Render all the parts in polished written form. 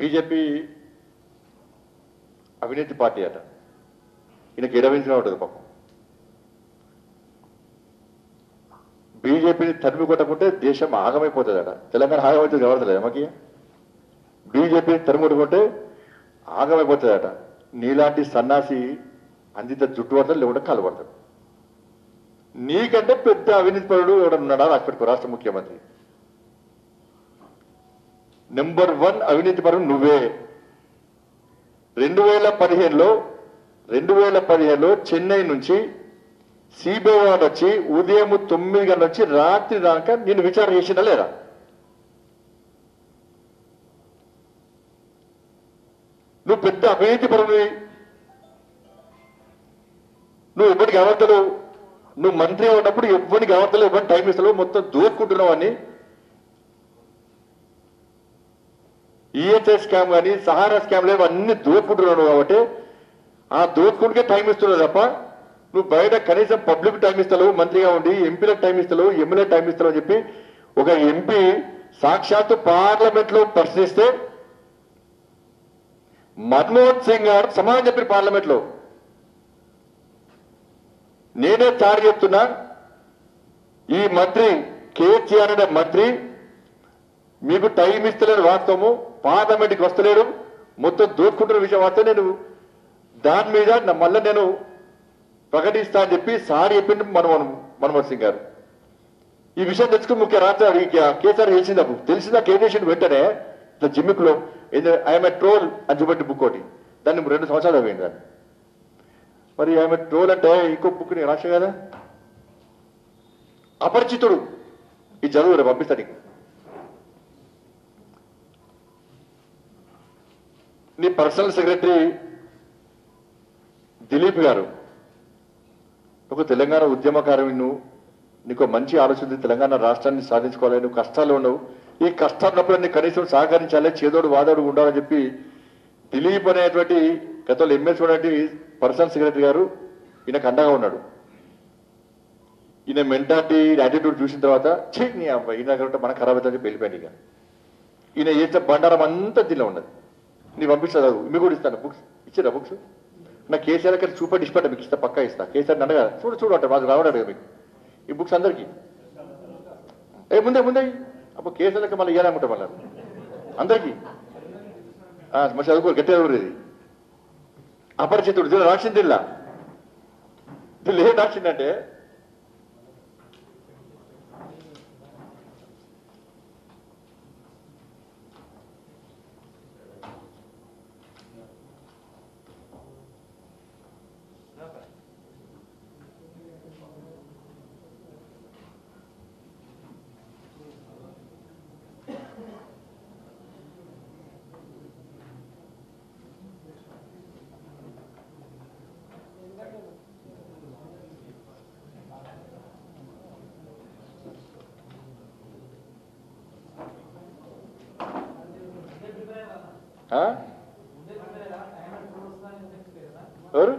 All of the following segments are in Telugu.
బీజేపీ అవినీతి పార్టీ అట. ఈయనకి ఎడవించిన ఉంటుంది పాపం. బీజేపీని తరిమి కొట్టకుంటే దేశం ఆగమైపోతుందట. తెలంగాణ ఆగమైపోతుంది ఎవరిదలేదు మాకి. బీజేపీని తరిమి కొట్టుకుంటే ఆగమైపోతుందట. నీలాంటి సన్నాసి అందిత జుట్టు పడతాడు, లేకుంటే కాలు పడతాడు. నీకంటే పెద్ద అవినీతి పరుడు ఎవడన్నాడా రాసిపెట్టుకో రాష్ట్ర ముఖ్యమంత్రి. నెంబర్ 1 అవినీతి పరుడు నువ్వే. 2015లో చెన్నై నుంచి సిబిఐ వాడు వచ్చి ఉదయం 9 గంటల నుంచి రాత్రి దాకా నేను విచారణ చేసినా లేదా? నువ్వు పెద్ద అవినీతి పరుడివి. నువ్వు ఎవరికి అవతలు, నువ్వు మంత్రి ఉన్నప్పుడు ఎవరికి అవతలు, ఎవరిని టైం ఇస్తావు, మొత్తం దోచుకుంటున్నావు అని. ఈహెచ్ఎస్ స్కామ్ కానీ సహారా స్కామ్ లేవు, అన్ని దోచుకుంటున్నావు కాబట్టి ఆ దోచుకుంటే టైం ఇస్తున్నావు తప్ప నువ్వు బయట కనీసం పబ్లిక్ టైం ఇస్తావు, మంత్రిగా ఉండి ఎంపీలకు టైం ఇస్తావు, ఎమ్మెల్యే టైం ఇస్తావు అని చెప్పి ఒక ఎంపీ సాక్షాత్తు పార్లమెంట్ లో ప్రశ్నిస్తే మన్మోహన్ సింగ్ గారు సమాధానం చెప్పిన పార్లమెంట్ లో. నేనే చాటి చెప్తున్నా, ఈ మంత్రి కేసీఆర్ అనే మంత్రి మీకు టైం ఇస్తలేని వాస్తవము, పార్లమెంట్కి వస్తలేడు, మొత్తం దోచుకుంటున్న విషయం వస్తే నేను దాని మీద మళ్ళీ నేను ప్రకటిస్తా అని చెప్పి సారి చెప్పింది మన్మోహన్ సింగ్ గారు. ఈ విషయం తెచ్చుకుని ముఖ్య రాష్ట్ర కేసీఆర్ తెలిసింది. తెలిసిందా కేసీఆర్ వెంటనే ఇట్లా జిమ్మిక్లో ఐఎమ్ ఏ ట్రోల్ అని చూపెట్టి బుక్ ఒకటి, దాన్ని 2 సంవత్సరాలు అయింది దాన్ని. మరి ఆమె ట్రోల్ అంటే ఇంకో బుక్ నేను రాసే కదా, అపరిచితుడు. ఈ చదువు పంపిస్తా నీకు. నీ పర్సనల్ సెక్రటరీ దిలీప్ గారు ఒక తెలంగాణ ఉద్యమకారుడు. నువ్వు నీకు మంచి ఆలోచన, తెలంగాణ రాష్ట్రాన్ని సాధించుకోవాలి, నువ్వు కష్టాలు ఉన్నావు, ఈ కష్టాన్నప్పుడు నీ కనీసం సహకరించాలి, చేదోడు వాదోడు ఉండాలని చెప్పి దిలీప్ అనేటువంటి గతంలో ఎమ్మెల్సీ ఉన్నటువంటి పర్సనల్ సెక్రటరీ గారు ఈయనకు అండగా ఉన్నాడు. ఈయన మెంటాలిటీ యాటిట్యూడ్ చూసిన తర్వాత నీ అబ్బాయి ఈయన మన ఖరాబ్ అవుతుందని చెప్పి వెళ్ళిపోయాను. ఇక ఈయన చేసిన బండారం అంతా దీనిలో ఉన్నది. నీ పంపిస్తా, మీకు కూడా ఇస్తాను బుక్స్. ఇచ్చారా బుక్స్? నా కేసీఆర్ గారు చూపడి ఇష్టపడ్డా, మీకు ఇస్తా, పక్కా ఇస్తా. కేసీఆర్ నన్నగా చూడు అంటే మాకు రావడం కదా మీకు ఈ బుక్స్ అందరికీ. ముందే అప్పుడు కేసీఆర్కి మళ్ళీ ఇవ్వాలనుకుంటా మళ్ళీ అందరికీ మంచి చదువుకో, గట్టి చదువురేది. అపరిచితుడు దీనిలో రాసింది, ఇలా దీనిలో ఏం రాసిందంటే ఎవరు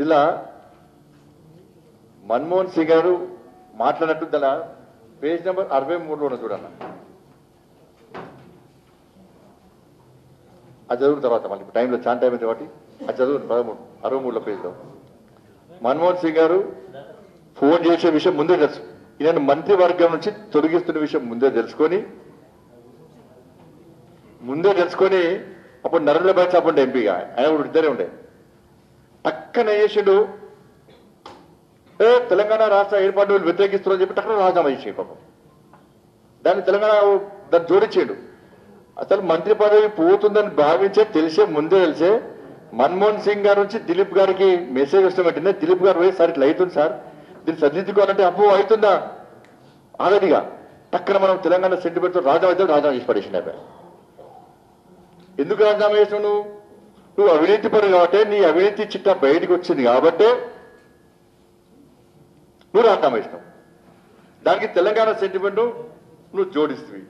ఇలా మన్మోహన్ సింగ్ గారు మాట్లాడినట్టు దాని పేజ్ నెంబర్ 63లో ఉన్న చూడన్న. అది చదువుల తర్వాత మళ్ళీ టైంలో చాలా టైం ఉంది కాబట్టి అది చదువు 63లో పేజ్లో. మన్మోహన్ సింగ్ గారు ఫోన్ చేసే విషయం ముందే తెలుసు, ఈయన మంత్రివర్గం నుంచి తొలగిస్తున్న విషయం ముందే తెలుసుకొని అప్పుడు నరేంద్ర భాయ్ సాబ్ ఉండే ఎంపీగా, ఆయన కూడా ఇద్దరే ఉండే. టక్కన చేసిండు, తెలంగాణ రాష్ట్ర ఏర్పాటు వ్యతిరేకిస్తున్నారని చెప్పి టక్కన రాజీనామా చేసే పాపం. దాన్ని తెలంగాణ దాన్ని జోడించాడు. అసలు మంత్రి పదవి పోతుందని భావించే ముందే తెలిసే మన్మోహన్ సింగ్ గారి నుంచి దిలీప్ గారికి మెసేజ్ వస్తే పెట్టింది. దిలీప్ గారు పోయి సార్ ఇట్లా అవుతుంది సార్, దీన్ని సరిదిద్దుకోవాలంటే అప్పు అవుతుందా ఆగదిగా టక్కన మనం తెలంగాణ సెంటిమెంట్తో రాజీనామా చేసి పడేసింది. ఎందుకు రాజీనామా చేసినావు? నువ్వు అవినీతి పరు కాబట్టి, నీ అవినీతి చిట్టా బయటకు వచ్చింది కాబట్టి నువ్వు రాజీనామా చేసినావు. దానికి తెలంగాణ సెంటిమెంట్ నువ్వు జోడిస్తుంది.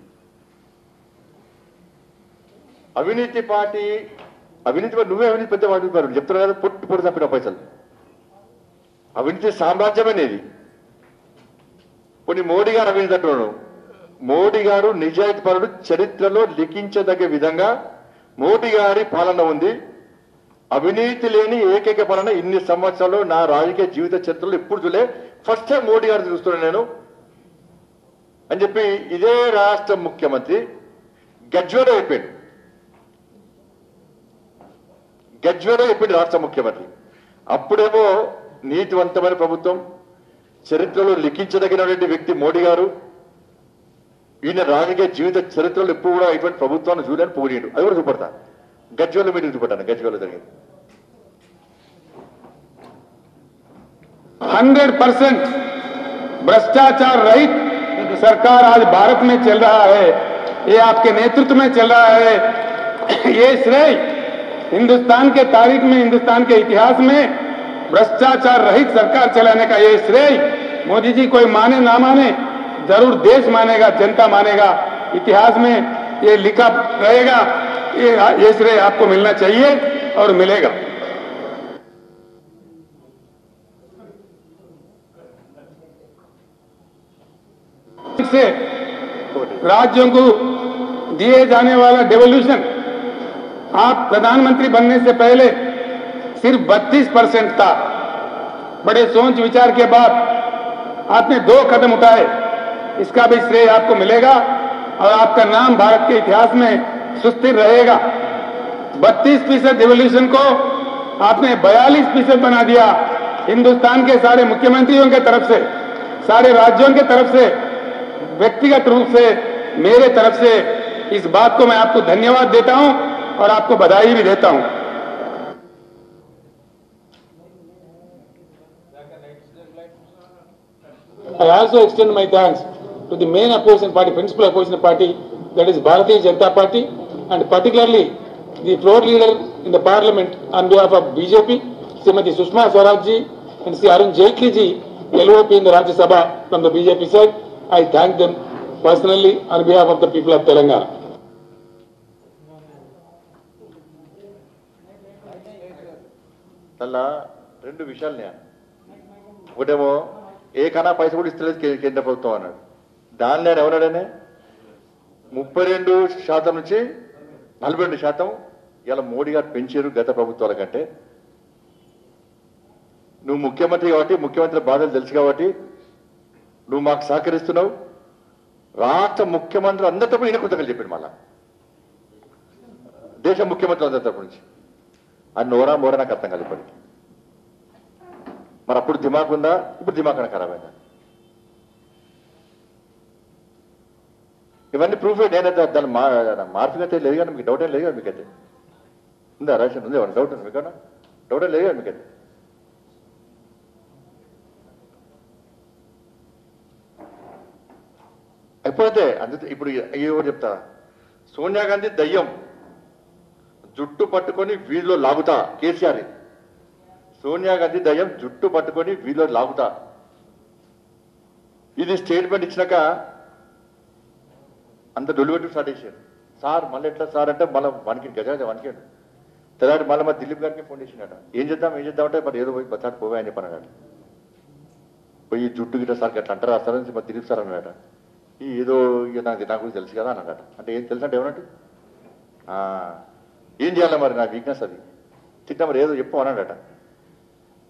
అవినీతి పార్టీ నువ్వే అవినీతి పెద్ద వాటి చెప్తున్నా కదా, పొట్టు తప్పిన పైసలు. అవినీతి సామ్రాజ్యమనేది కొన్ని మోడీ గారు అవినీతి అంటున్నాడు. మోడీ గారు నిజాయితీ పరుడు, చరిత్రలో లిఖించదగ్గ విధంగా మోడీ గారి పాలన ఉంది. అవినీతి లేని ఏకైక పాలన ఇన్ని సంవత్సరాలు నా రాజకీయ జీవిత చరిత్రలో ఎప్పుడు చూలే, ఫస్ట్ టైం మోడీ గారిని చూస్తున్నాను నేను అని చెప్పి ఇదే రాష్ట్ర ముఖ్యమంత్రి గజ్వేలో అయిపోయాడు. గజ్వేలో అయిపోయింది రాష్ట్ర ముఖ్యమంత్రి. అప్పుడేమో నీతివంతమైన ప్రభుత్వం, చరిత్రలో లిఖించదగినటువంటి వ్యక్తి మోడీ గారు, ఈయన రాజకీయ జీవిత చరిత్రలో ఎప్పుడు కూడా ఇటువంటి ప్రభుత్వాన్ని చూడని పోనీడు. అది కూడా చూపడతా. గజ్వేలో మీటింగ్ చూపడ్డాను, గజ్వేలో జరిగింది. 100% भ्रष्टाचार रहित सरकार आज भारत में चल रहा है, ये आपके नेतृत्व में चल रहा है। ये श्रेय हिंदुस्तान के तारीख में, हिंदुस्तान के इतिहास में भ्रष्टाचार रहित सरकार चलाने का ये श्रेय मोदी जी कोई माने ना माने, जरूर देश मानेगा, जनता मानेगा, इतिहास में ये लिखा रहेगा। ये श्रेय आपको मिलना चाहिए और मिलेगा। से राज्यों को दिए जाने वाला डेवोल्यूशन आप प्रधानमंत्री बनने से पहले सिर्फ 32% था। बड़े सोच विचार के बाद आपने 2 कदम उठाए, इसका भी श्रेय आपको मिलेगा और आपका नाम भारत के इतिहास में सुस्थिर रहेगा। 32% डेवोल्यूशन को आपने 42% बना दिया। हिंदुस्तान के सारे मुख्यमंत्रियों के तरफ से, सारे राज्यों के तरफ से, व्यक्तिगत रूप से, मेरे तरफ से इस बात को मैं आपको धन्यवाद देता हूं और आपको बधाई भी देता हूं। I also extend my thanks to the main opposition party, principal opposition party, that is Bharatiya Janata Party, and particularly the floor leader in the parliament on behalf of BJP, Srimati Sushma Swaraj ji, and Sri Arun Jaitley ji, LOP in the Rajya Sabha from the BJP side. I thank them personally on behalf of the people of Telangana. అలా 2 విషయాలు నేను ఒకటేమో ఏకన్నా పైస కూడా ఇస్తలేదు కేంద్ర ప్రభుత్వం అన్నాడు. దాని నేను ఎవరాడనే 32% నుంచి 42% ఇలా మోడీ గారు పెంచారు గత ప్రభుత్వాల కంటే. నువ్వు ముఖ్యమంత్రి కాబట్టి, ముఖ్యమంత్రి బాధలు తెలుసు కాబట్టి నువ్వు మాకు సహకరిస్తున్నావు. రాష్ట్ర ముఖ్యమంత్రి అందరి తరపున ఈయన కృతజ్ఞతలు చెప్పాడు. మళ్ళా దేశ ముఖ్యమంత్రి అందరి తరపు నుంచి అది నోరా మోరా నాకు అర్థం కాదు ఇప్పటికి. మరి అప్పుడు దిమాగ్ ఉందా, ఇప్పుడు దిమాగ్ కన్నా ఖరాబ్ అయిందా? ఇవన్నీ ప్రూఫ్. నేనైతే దాన్ని మార్పుగా అయితే లేదు కానీ మీకు డౌట్ ఏం లేదు కదా? మీకైతే ఉందా రాషన్? ఉంది ఏమన్నా డౌట్ ఉంది మీకన్నా? డౌట్ ఏం లేదు కదా మీకైతే? ఎప్పుడైతే అందుకే ఇప్పుడు ఏమో చెప్తా, సోనియా గాంధీ దయ్యం జుట్టు పట్టుకొని వీధిలో లాగుతా కేసీఆర్. సోనియా గాంధీ దయ్యం జుట్టు పట్టుకొని వీధిలో లాగుతా. ఇది స్టేట్మెంట్ ఇచ్చినాక అంత డొలివెట్టు స్టార్ట్ చేశారు. సార్ మళ్ళీ ఎట్లా సార్ అంటే మళ్ళీ వనికి గజ వనికాడు. తెల్లారి మళ్ళీ మా దిలీప్ గారికి ఫోన్ చేసినాడు. ఏం చేద్దామంటే మరి ఏదో పోయి బచ్చాడు పోవా అని చెప్పన్నాడు. పోయి జుట్టు గిట్ట సార్ అట్లా అంటారా సార్ అని మా దిలీప్ సార్ అన్నాడట. ఏదో ఇక నాకు గురించి తెలుసు కదా అన్నాడట. అంటే ఏం తెలుసు అంటే ఏమన్నట్టు ఏం చేయాలి మరి, నా వీక్నెస్ అది. తిట్టా మరి ఏదో చెప్పు అన్నాడట.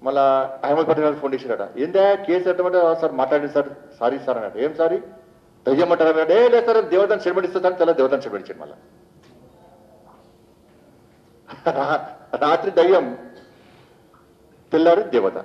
మళ్ళా అహ్మద్ పటేల్ గారికి ఫోన్ చేశాడట. ఏందా కేసు ఎట్టమంటే సార్ మాట్లాడింది సార్, సారీ సార్ అన్నట్టు. ఏం సారీ దయ్యం అంటారు అన్నాడు. లేదు సార్ దేవతను చెడబడిస్తాను, తెల్ల దేవతను చెడబడించాడు. మళ్ళా రాత్రి దయ్యం, తెల్లారి దేవత.